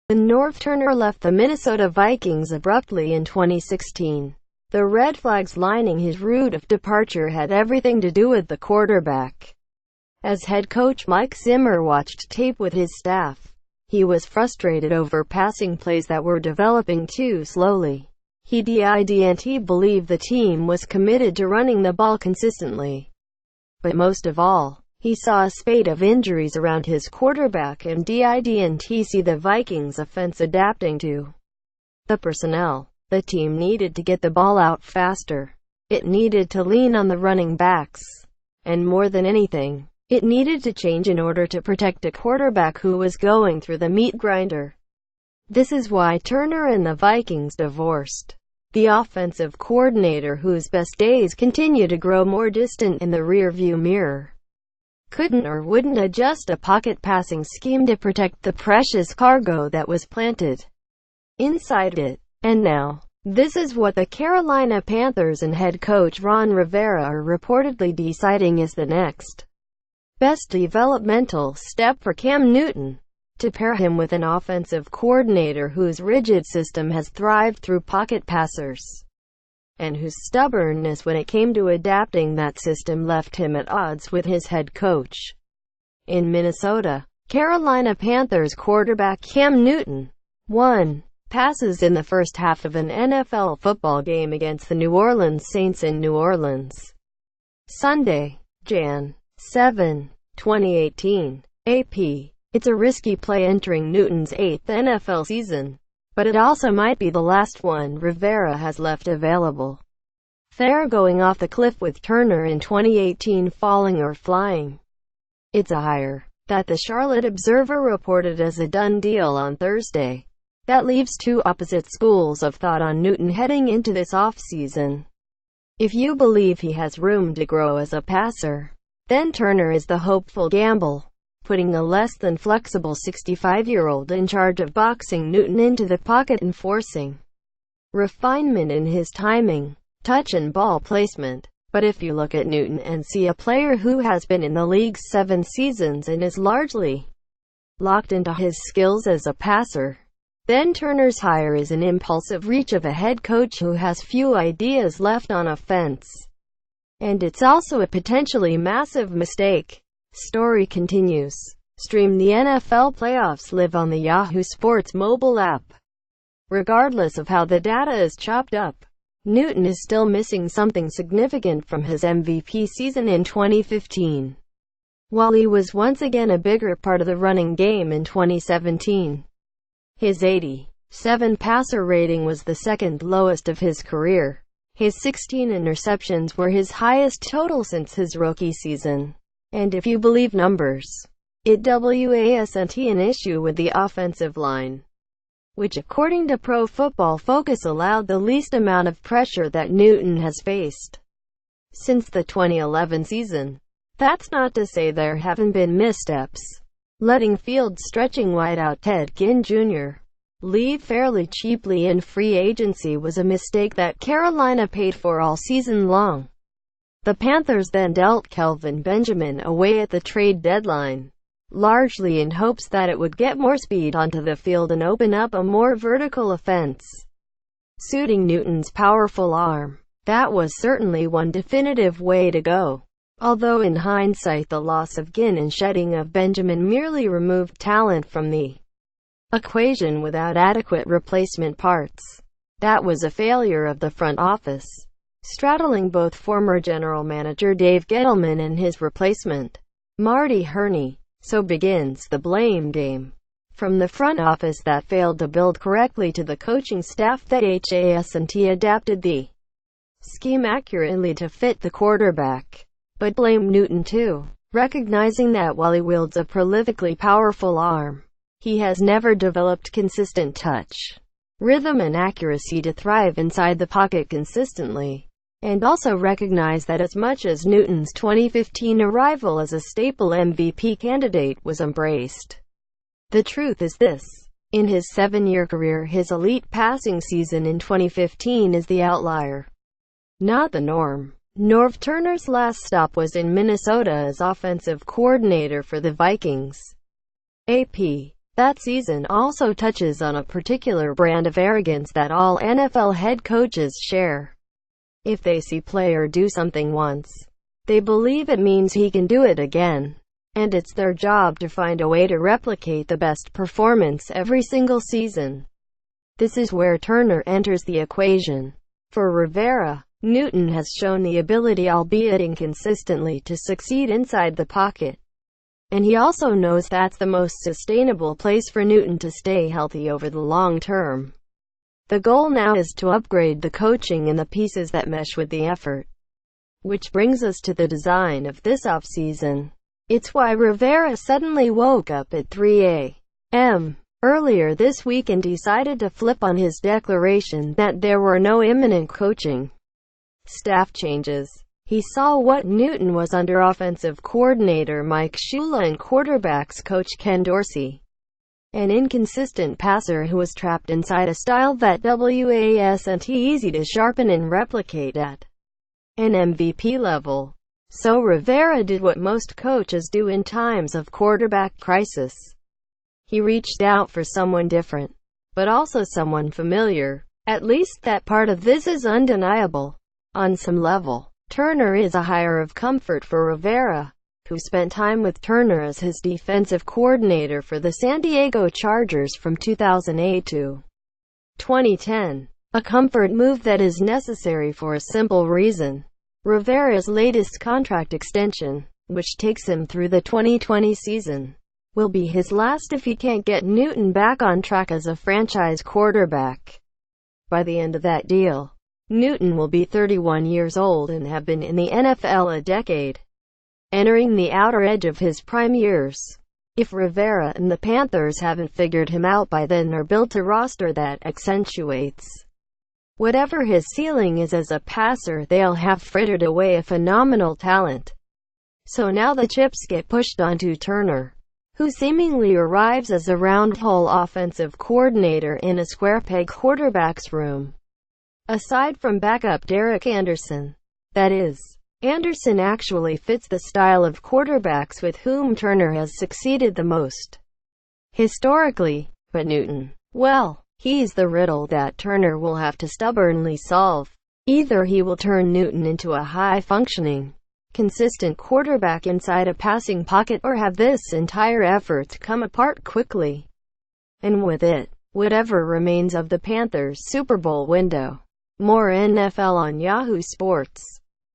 When Norv Turner left the Minnesota Vikings abruptly in 2016, the red flags lining his route of departure had everything to do with the quarterback. As head coach Mike Zimmer watched tape with his staff, he was frustrated over passing plays that were developing too slowly. He didn't believe the team was committed to running the ball consistently. But most of all, he saw a spate of injuries around his quarterback and didn't see the Vikings offense adapting to the personnel. The team needed to get the ball out faster. It needed to lean on the running backs. And more than anything, it needed to change in order to protect a quarterback who was going through the meat grinder. This is why Turner and the Vikings divorced. The offensive coordinator, whose best days continue to grow more distant in the rearview mirror, couldn't or wouldn't adjust a pocket passing scheme to protect the precious cargo that was planted inside it. And now, this is what the Carolina Panthers and head coach Ron Rivera are reportedly deciding is the next best developmental step for Cam Newton, to pair him with an offensive coordinator whose rigid system has thrived through pocket passers, and whose stubbornness when it came to adapting that system left him at odds with his head coach. In Minnesota, Carolina Panthers quarterback Cam Newton won passes in the first half of an NFL football game against the New Orleans Saints in New Orleans, Sunday, Jan. 7, 2018. AP. It's a risky play entering Newton's 8th NFL season, but it also might be the last one Rivera has left available. They're going off the cliff with Turner in 2018 falling or flying. It's a hire that the Charlotte Observer reported as a done deal on Thursday. That leaves two opposite schools of thought on Newton heading into this offseason. If you believe he has room to grow as a passer, then Turner is the hopeful gamble, putting the less than flexible 65-year-old in charge of boxing Newton into the pocket and forcing refinement in his timing, touch and ball placement. But if you look at Newton and see a player who has been in the league 7 seasons and is largely locked into his skills as a passer, then Turner's hire is an impulsive reach of a head coach who has few ideas left on offense. And it's also a potentially massive mistake. Story continues. Stream the NFL playoffs live on the Yahoo Sports mobile app. Regardless of how the data is chopped up, Newton is still missing something significant from his MVP season in 2015. While he was once again a bigger part of the running game in 2017, his 87 passer rating was the second lowest of his career. His 16 interceptions were his highest total since his rookie season. And if you believe numbers, it wasn't an issue with the offensive line, which according to Pro Football Focus allowed the least amount of pressure that Newton has faced since the 2011 season. That's not to say there haven't been missteps. Letting field-stretching wideout Ted Ginn Jr. leave fairly cheaply in free agency was a mistake that Carolina paid for all season long. The Panthers then dealt Kelvin Benjamin away at the trade deadline, largely in hopes that it would get more speed onto the field and open up a more vertical offense, suiting Newton's powerful arm. That was certainly one definitive way to go. Although in hindsight the loss of Ginn and shedding of Benjamin merely removed talent from the equation without adequate replacement parts. That was a failure of the front office, straddling both former general manager Dave Gettleman and his replacement, Marty Herney. So begins the blame game. From the front office that failed to build correctly to the coaching staff that hasn't adapted the scheme accurately to fit the quarterback. But blame Newton too, recognizing that while he wields a prolifically powerful arm, he has never developed consistent touch, rhythm and accuracy to thrive inside the pocket consistently. And also recognize that as much as Newton's 2015 arrival as a staple MVP candidate was embraced, the truth is this: in his 7-year career, his elite passing season in 2015 is the outlier, not the norm. Norv Turner's last stop was in Minnesota as offensive coordinator for the Vikings. AP. That season also touches on a particular brand of arrogance that all NFL head coaches share. If they see a player do something once, they believe it means he can do it again. And it's their job to find a way to replicate the best performance every single season. This is where Turner enters the equation. For Rivera, Newton has shown the ability, albeit inconsistently, to succeed inside the pocket. And he also knows that's the most sustainable place for Newton to stay healthy over the long term. The goal now is to upgrade the coaching and the pieces that mesh with the effort. Which brings us to the design of this offseason. It's why Rivera suddenly woke up at 3 a.m. earlier this week and decided to flip on his declaration that there were no imminent coaching staff changes. He saw what Newton was under offensive coordinator Mike Shula and quarterbacks coach Ken Dorsey. An inconsistent passer who was trapped inside a style that wasn't easy to sharpen and replicate at an MVP level. So Rivera did what most coaches do in times of quarterback crisis. He reached out for someone different, but also someone familiar. At least that part of this is undeniable. On some level, Turner is a hire of comfort for Rivera, who spent time with Turner as his defensive coordinator for the San Diego Chargers from 2008 to 2010. A comfort move that is necessary for a simple reason. Rivera's latest contract extension, which takes him through the 2020 season, will be his last if he can't get Newton back on track as a franchise quarterback. By the end of that deal, Newton will be 31 years old and have been in the NFL a decade, entering the outer edge of his prime years. If Rivera and the Panthers haven't figured him out by then or built a roster that accentuates whatever his ceiling is as a passer, they'll have frittered away a phenomenal talent. So now the chips get pushed onto Turner, who seemingly arrives as a round-hole offensive coordinator in a square-peg quarterback's room. Aside from backup Derek Anderson, that is, Anderson actually fits the style of quarterbacks with whom Turner has succeeded the most historically. But Newton, well, he's the riddle that Turner will have to stubbornly solve. Either he will turn Newton into a high-functioning, consistent quarterback inside a passing pocket, or have this entire effort come apart quickly. And with it, whatever remains of the Panthers' Super Bowl window. More NFL on Yahoo Sports.